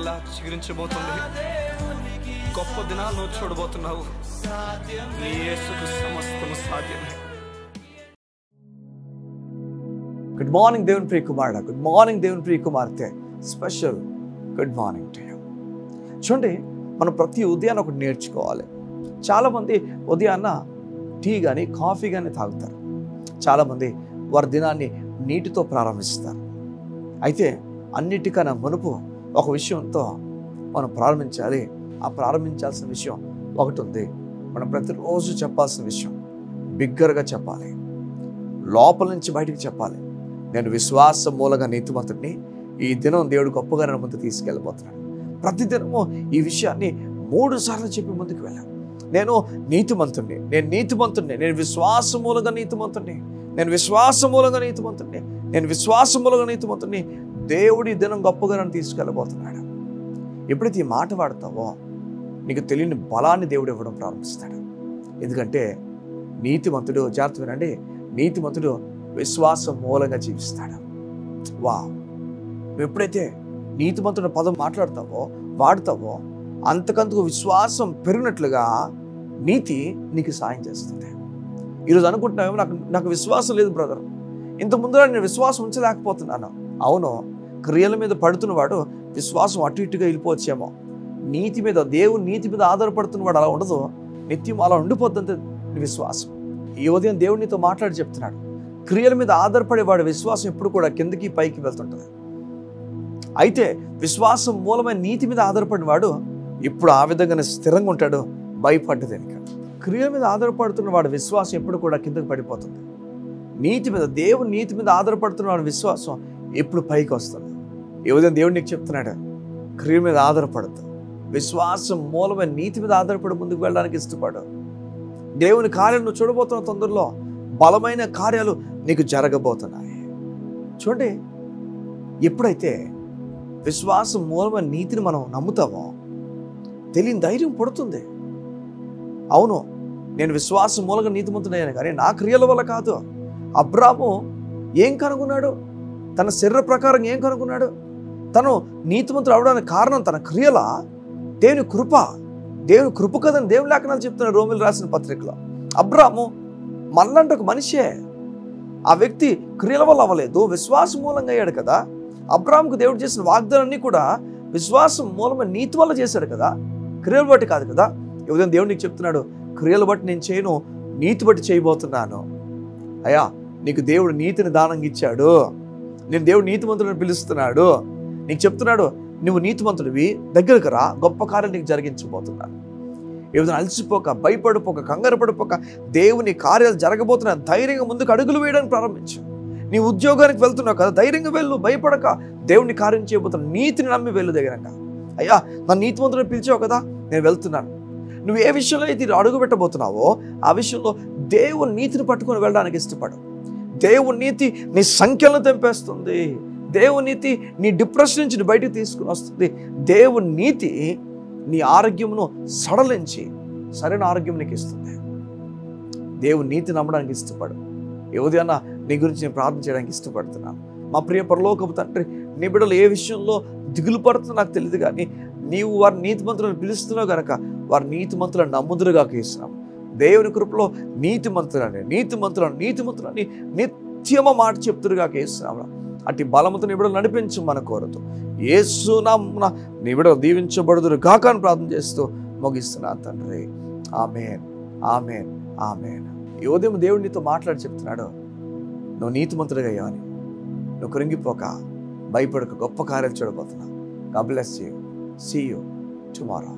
మరలా చిగురించబోతుంది. గొప్ప దినాలు నువ్వు చూడబోతున్నావు. నీ యేసుకు సమస్తము సాధ్యమే. గుడ్ మార్నింగ్ దేవుని ప్రియ కుమారుడా, గుడ్ మార్నింగ్ దేవుని ప్రియ కుమార్తె, special good morning to you. చూడండి, మనం ప్రతి ఉదయాన్ని ఒకటి నేర్చుకోవాలి. చాలామంది ఉదయాన్న టీ కానీ కాఫీ కానీ తాగుతారు. చాలామంది వారి దినాన్ని నీటితో ప్రారంభిస్తారు. అయితే అన్నిటికన్నా మునుపు ఒక విషయంతో మనం ప్రారంభించాలి. ఆ ప్రారంభించాల్సిన విషయం ఒకటి ఉంది. మనం ప్రతిరోజు చెప్పాల్సిన విషయం బిగ్గరగా చెప్పాలి, లోపల నుంచి బయటికి చెప్పాలి. నేను విశ్వాసం మూలంగా నీతిమంతుడిని. ఈ దినం దేవుడు గొప్పగా నా ముందు తీసుకెళ్ళబోతున్నాడు. ప్రతిదినము ఈ విషయాన్ని 3 సార్లు చెప్పి ముందుకు వెళ్ళాను. నేను నీతిమంతుడిని, నేను నీతిమంతుడిని, నేను విశ్వాసం మూలంగా నీతిమంతుడిని, నేను విశ్వాసం మూలంగా నీతిమంతుడిని, నేను విశ్వాసం మూలంగా నీతిమంతుడిని. దేవుడి దినం గొప్పగా నన్ను తీసుకెళ్ళబోతున్నాడు. ఎప్పుడైతే ఈ మాట వాడతావో నీకు తెలియని బలాన్ని దేవుడు ఇవ్వడం ప్రారంభిస్తాడు. ఎందుకంటే నీతిమంతుడు, జాగ్రత్త వినండి, నీతిమంతుడు విశ్వాసం మూలంగా జీవిస్తాడు. నువ్వు ఎప్పుడైతే నీతిమంతుడు పదం వాడతావో అంతకంతకు విశ్వాసం పెరిగినట్లుగా నీతి నీకు సాయం చేస్తుంది. ఈరోజు అనుకుంటున్నావేమో, నాకు విశ్వాసం లేదు బ్రదర్, ఇంతకుముందు నేను విశ్వాసం ఉంచలేకపోతున్నాను. అవును, క్రియల మీద పడుతున్నవాడు విశ్వాసం అటు ఇటుగా వెళ్ళిపోవచ్చేమో. దేవుని నీతి మీద ఆధారపడుతున్నవాడు అలా ఉండదు, నిత్యం అలా ఉండిపోద్దంతే విశ్వాసం. ఈ ఉదయం దేవుడు నీతో మాట్లాడి చెప్తున్నాడు, క్రియల మీద ఆధారపడేవాడు విశ్వాసం ఎప్పుడు కూడా కిందకి పైకి వెళ్తుంటుంది. అయితే విశ్వాసం మూలమైన నీతి మీద ఆధారపడిన వాడు ఇప్పుడు ఆ విధంగానే స్థిరంగా ఉంటాడు, భయపడ్డదేనిక. క్రియల మీద ఆధారపడుతున్న వాడు విశ్వాసం ఎప్పుడు కూడా కిందకి పడిపోతుంది. దేవుని నీతి మీద ఆధారపడుతున్న వాడు విశ్వాసం ఎప్పుడు పైకి వస్తుంది. ఈ ఉదయం దేవుడు నీకు చెప్తున్నాడు, క్రియల మీద ఆధారపడదు, విశ్వాసం మూలమైన నీతి మీద ఆధారపడి ముందుకు వెళ్ళడానికి ఇష్టపడు. దేవుని కార్యాలు నువ్వు చూడబోతున్న తొందరలో బలమైన కార్యాలు నీకు జరగబోతున్నాయి. చూడండి, ఎప్పుడైతే విశ్వాసం మూలమైన నీతిని మనం నమ్ముతామో తెలియని ధైర్యం పడుతుంది. అవును, నేను విశ్వాసం మూలంగా నీతిమంతుడయ్యాను కానీ నా క్రియల వల్ల కాదు. అబ్రాము ఏం కనుగొన్నాడు? తన శరీర ప్రకారం ఏం కనుగొన్నాడు? తను నీతిమంతుడు అవడానికి కారణం తన క్రియల, దేవుని కృప కదని దేవుని లేఖనాలు చెప్తున్నాడు రోమీయులకు రాసిన పత్రికలో. అబ్రాము మనలాంటి ఒక మనిషే. ఆ వ్యక్తి క్రియల వల్ల అవ్వలేదు, విశ్వాసం మూలంగా అయ్యాడు కదా. అబ్రాముకు దేవుడు చేసిన వాగ్దానాన్ని కూడా విశ్వాసం మూలమైన నీతి వల్ల చేశాడు కదా, క్రియలు బట్టి కాదు కదా. ఈ ఉదయం దేవుడు నీకు చెప్తున్నాడు, క్రియలు బట్టి నేను చేయను, నీతి బట్టి చేయబోతున్నాను. అయ్యా, నీకు దేవుడు నీతిని దానంగా ఇచ్చాడు. నేను దేవుడు నీతిమంతుడిని పిలుస్తున్నాడు. నీకు చెప్తున్నాడు, నువ్వు నీతిమంతుడివి, దగ్గరకు రా, గొప్ప కార్యాలు నీకు జరిగించబోతున్నాను. ఈ విధంగా అలసిపోక, భయపడిపోక, కంగారు పడిపోక, దేవుని కార్యాలు జరగబోతున్నా ధైర్యంగా ముందుకు అడుగులు వేయడానికి ప్రారంభించు. నీ ఉద్యోగానికి వెళ్తున్నావు కదా, ధైర్యంగా వెళ్ళు, భయపడక. దేవుని కార్యం చేయబోతున్నా, నీతిని నమ్మి వెళ్ళు ధైర్యంగా. అయ్యా, నా నీతిమంతుడిని పిలిచావు కదా, నేను వెళ్తున్నాను. నువ్వు ఏ విషయంలో అయితే అడుగు పెట్టబోతున్నావో ఆ విషయంలో దేవుని నీతిని పట్టుకొని వెళ్ళడానికి ఇష్టపడు. దేవుని నీతి నీ సంఖ్యలను తెంపేస్తుంది. దేవుని నీతి నీ డిప్రెషన్ నుంచి బయటకు తీసుకుని వస్తుంది. దేవుని నీతి నీ ఆరోగ్యమును సడలించి సరైన ఆరోగ్యం నీకు ఇస్తుంది. దేవుని నీతి నమ్మడానికి ఇష్టపడు. ఏదైనా నీ గురించి నేను ప్రార్థన చేయడానికి ఇష్టపడుతున్నాను. మా ప్రియ పరలోకపు తండ్రి, నీ బిడ్డలు ఏ విషయంలో దిగులు పడుతుందో నాకు తెలియదు కానీ నీవు వారి నీతిమంతులను పిలుస్తున్నావు కనుక వారి నీతిమంతులను నమ్ముదురుగా చేస్తున్నాం. దేవుని కృపలో నీతిమంతులని నిత్యమ మాట చెప్తురుగా చేస్తున్నాము. అట్టి బలముతో నీ బిడ్డలు నడిపించు మన కోరదు. యేసు నామమున నీ బిడ్డలు దీవించబడుదురు గాక అని ప్రార్థన చేస్తూ ముగిస్తున్నాను తండ్రి. ఆమేన్, ఆమేన్, ఆమేన్. ఈ ఉదయం దేవుడు నీతో మాట్లాడి చెప్తున్నాడు, నువ్వు నీతిమంతుడిగా అయ్యావని. నువ్వు కృంగిపోక, భయపడక, గొప్ప కార్యాలు చూడబోతున్నావు. God bless you. See you tomorrow.